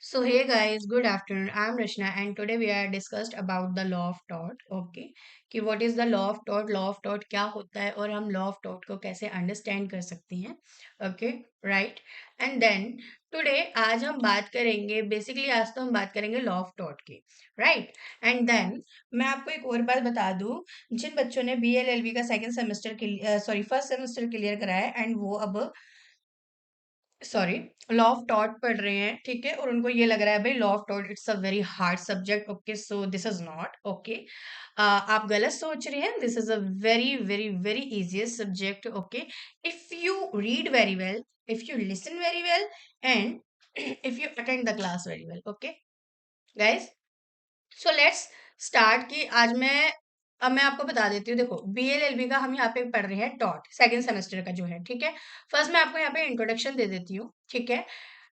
So hey guys, good afternoon. I'm Rachna and today we are discussed about the law of tort. Okay, कि what is the law of tort? Law of tort क्या होता है और हम law of tort को कैसे understand कर सकते हैं? Okay, right. And then today आज हम बात करेंगे basically आज तो हम बात करेंगे law of tort की, right? And then मैं आपको एक और बात बता दूं, जिन बच्चों ने BLLB का second semester first semester clear कराया है एंड वो अब सॉरी लॉ ऑफ टॉट पढ़ रहे हैं, ठीक है, और उनको ये लग रहा है भाई law of taught it's a very hard subject. Okay, so this is not okay. आप गलत सोच रहे हैं। This is a very very very easiest subject. Okay, if you read very well, if you listen very well and if you attend the class very well. Okay guys, so let's start कि आज मैं अब मैं आपको बता देती हूँ। देखो, BLLB का हम यहाँ पे पढ़ रहे हैं टॉट सेकंड सेमेस्टर का जो है, ठीक है। फर्स्ट मैं आपको यहाँ पे इंट्रोडक्शन दे देती हूँ, ठीक है,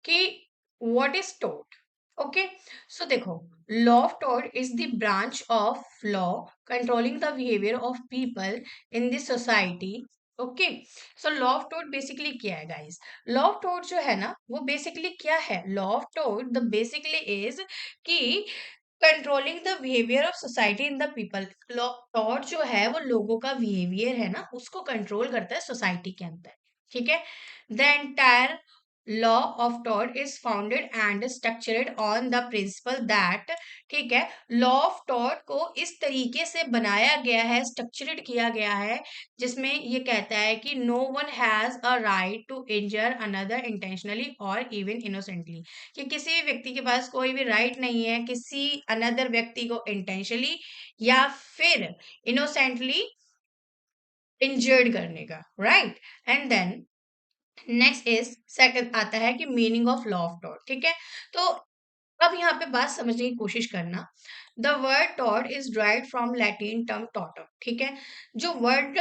कि व्हाट इज टॉट। ओके, सो देखो, law of taught is the branch of law controlling the behaviour of people in this society. Okay, so law of taught basically क्या है गाइस? लॉ ऑफ टॉट जो है ना, वो बेसिकली क्या है? Law of टॉट द बेसिकली इज कि controlling the behaviour of society in the people. Thought जो है वो लोगों का बिहेवियर है ना, उसको कंट्रोल करता है सोसाइटी के अंदर, ठीक है। The entire law of thought is founded and structured on the principal that, ठीक है, लॉ ऑफ थॉट को इस तरीके से बनाया गया है, स्ट्रक्चर्ड किया गया है, जिसमें ये कहता है कि no one has a right to injure another intentionally और इवन इनोसेंटली, कि किसी भी व्यक्ति के पास कोई भी राइट नहीं है किसी अनदर व्यक्ति को इंटेंशनली या फिर इनोसेंटली इंजर्ड करने का, right. And then next is second आता है कि मीनिंग ऑफ लॉ ऑफ टॉट, ठीक है। तो अब यहाँ पे बात समझने की कोशिश करना। The word taught is drive from Latin term Tatum, ठीक है। जो वर्ड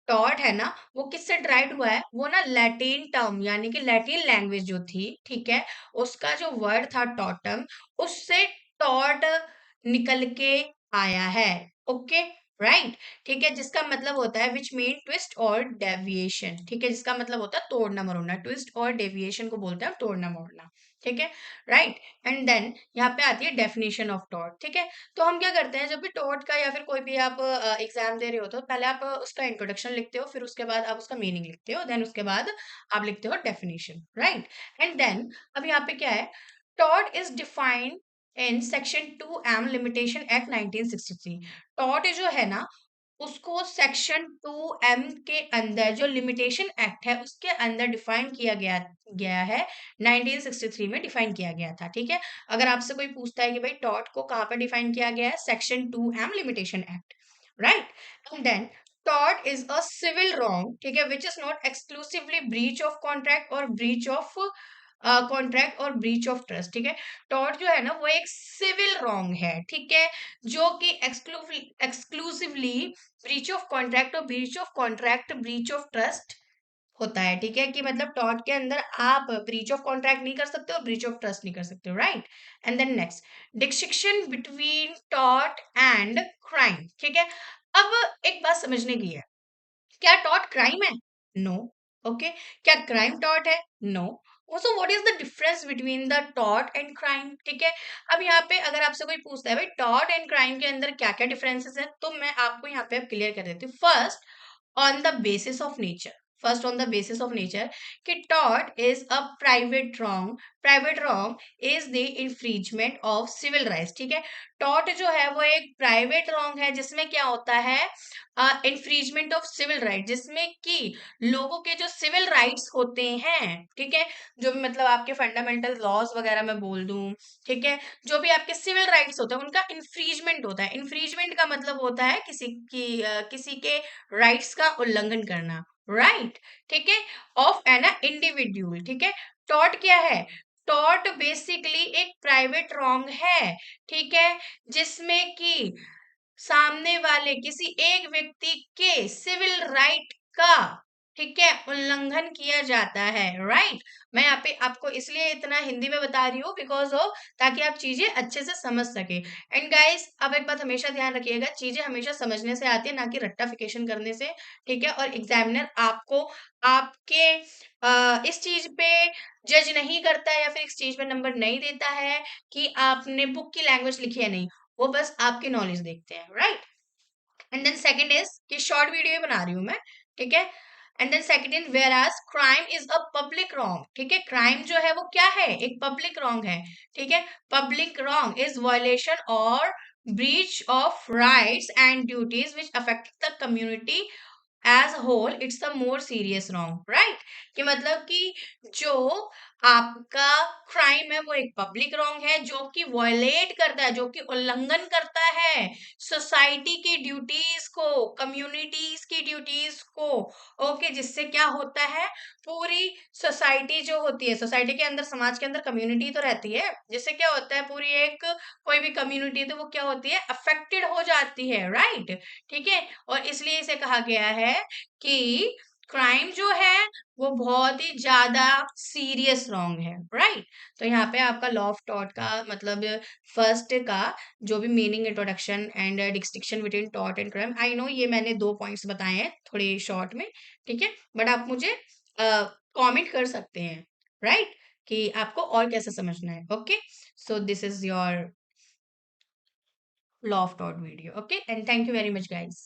टॉट है ना, वो किससे ड्राइव हुआ है? वो ना लैटिन टर्म यानी कि लैटिन लैंग्वेज जो थी, ठीक है, उसका जो वर्ड था टॉटम, उससे टॉट निकल के आया है। ओके, राइट, ठीक है, जिसका मतलब होता है विच मीन ट्विस्ट और डेविएशन, ठीक है, जिसका मतलब होता है तोड़ना मरोड़ना। ट्विस्ट और डेविएशन को बोलते हैं तोड़ना मरोड़ना, ठीक है, राइट। एंड देन यहाँ पे आती है डेफिनेशन ऑफ टॉट, ठीक है। तो हम क्या करते हैं, जब भी टॉट का या फिर कोई भी आप एग्जाम दे रहे हो तो पहले आप उसका इंट्रोडक्शन लिखते हो, फिर उसके बाद आप उसका मीनिंग लिखते हो, देन उसके बाद आप लिखते हो डेफिनेशन, राइट। एंड देन अब यहाँ पे क्या है, taught is defined in section 2M limitation act 1963। Taught जो है ना, उसको सेक्शन 2M के अंदर जो लिमिटेशन एक्ट है उसके अंदर डिफाइन किया गया गया है। 1963 में डिफाइन किया गया था, ठीक है। अगर आपसे कोई पूछता है कि भाई टॉट को कहाँ पर डिफाइन किया गया है, section 2M limitation act, right. And then टॉट इज अ सिविल रॉन्ग, ठीक है, which is not exclusively breach of contract और ब्रीच ऑफ कॉन्ट्रैक्ट और ब्रीच ऑफ ट्रस्ट, ठीक है। टॉट जो है ना, वो एक सिविल रॉन्ग है, ठीक है, जो कि एक्सक्लूसिवली ब्रीच ऑफ कॉन्ट्रैक्ट और breach of contract breach of trust होता है, ठीक है, कि मतलब टॉट के अंदर आप ब्रीच ऑफ कॉन्ट्रैक्ट नहीं कर सकते और ब्रीच ऑफ ट्रस्ट नहीं कर सकते, right. And then next, distinction between टॉट एंड क्राइम, ठीक है। अब एक बात समझने की है, क्या टॉट क्राइम है? नो। ओके, क्या क्राइम टॉट है? No. So what is the difference between the टॉट एंड क्राइम, ठीक है। अब यहाँ पे अगर आपसे कोई पूछता है भाई टॉट एंड क्राइम के अंदर क्या क्या डिफरेंसेस है, तो मैं आपको यहाँ पे क्लियर कर देती हूँ। First, on the basis of nature, first on the basis of nature, कि tort is a private wrong, private wrong is the infringement of civil rights, ठीक है। tort जो है वो एक प्राइवेट रॉन्ग है, जिसमें क्या होता है, इन्फ्रीजमेंट ऑफ सिविल राइट, जिसमें कि लोगों के जो सिविल राइट्स होते हैं, ठीक है, जो भी मतलब आपके फंडामेंटल लॉज वगैरह मैं बोल दूं, ठीक है, जो भी आपके सिविल राइट्स होते हैं उनका इन्फ्रीजमेंट होता है। इन्फ्रीजमेंट का मतलब होता है किसी के राइट्स का उल्लंघन करना, राइट, ठीक है, ऑफ एन इंडिविजुअल, ठीक है। टॉट क्या है? टॉट बेसिकली एक प्राइवेट रॉन्ग है, ठीक है, जिसमें कि सामने वाले किसी एक व्यक्ति के सिविल राइट का ठीक है, उल्लंघन किया जाता है, राइट। मैं यहाँ पे आपको इसलिए इतना हिंदी में बता रही हूँ बिकॉज हो, ताकि आप चीजें अच्छे से समझ सके। एंड गाइस, अब एक बात हमेशा ध्यान रखिएगा, चीजें हमेशा समझने से आती है, ना कि रट्टाफिकेशन करने से। ठीक है, और एग्जामिनर आपको आपके इस चीज पे जज नहीं करता है या फिर इस चीज पे नंबर नहीं देता है कि आपने बुक की लैंग्वेज लिखी है, नहीं। वो बस आपकी नॉलेज देखते हैं, right. And then second is कि शॉर्ट वीडियो बना रही हूँ मैं, ठीक है। And then second in whereas crime is a public wrong, ठीक है। क्राइम जो है वो क्या है, एक पब्लिक रॉन्ग है, ठीक है। पब्लिक रॉन्ग इज वायलेशन और breach of rights and duties which affect the community as whole, it's the more serious wrong, right. कि मतलब कि जो आपका क्राइम है वो एक पब्लिक रॉन्ग है, जो कि वायलेट करता है, जो कि उल्लंघन करता है सोसाइटी की ड्यूटीज को, कम्युनिटीज की ड्यूटीज को। ओके, जिससे क्या होता है, पूरी सोसाइटी जो होती है, सोसाइटी के अंदर, समाज के अंदर कम्युनिटी तो रहती है, जिससे क्या होता है, पूरी एक कोई भी कम्युनिटी तो वो क्या होती है, अफेक्टेड हो जाती है, राइट। ठीक है, और इसलिए इसे कहा गया है कि क्राइम जो है वो बहुत ही ज्यादा सीरियस रॉन्ग है, राइट। तो यहाँ पे आपका लॉ ऑफ टॉट का मतलब फर्स्ट का जो भी meaning, introduction and distinction between टॉट एंड क्राइम, आई नो ये मैंने 2 पॉइंट्स बताए हैं थोड़ी शॉर्ट में, ठीक है। बट आप मुझे कमेंट कर सकते हैं, राइट, कि आपको और कैसे समझना है। Okay, so this is your law of taught video. Okay, and thank you very much guys.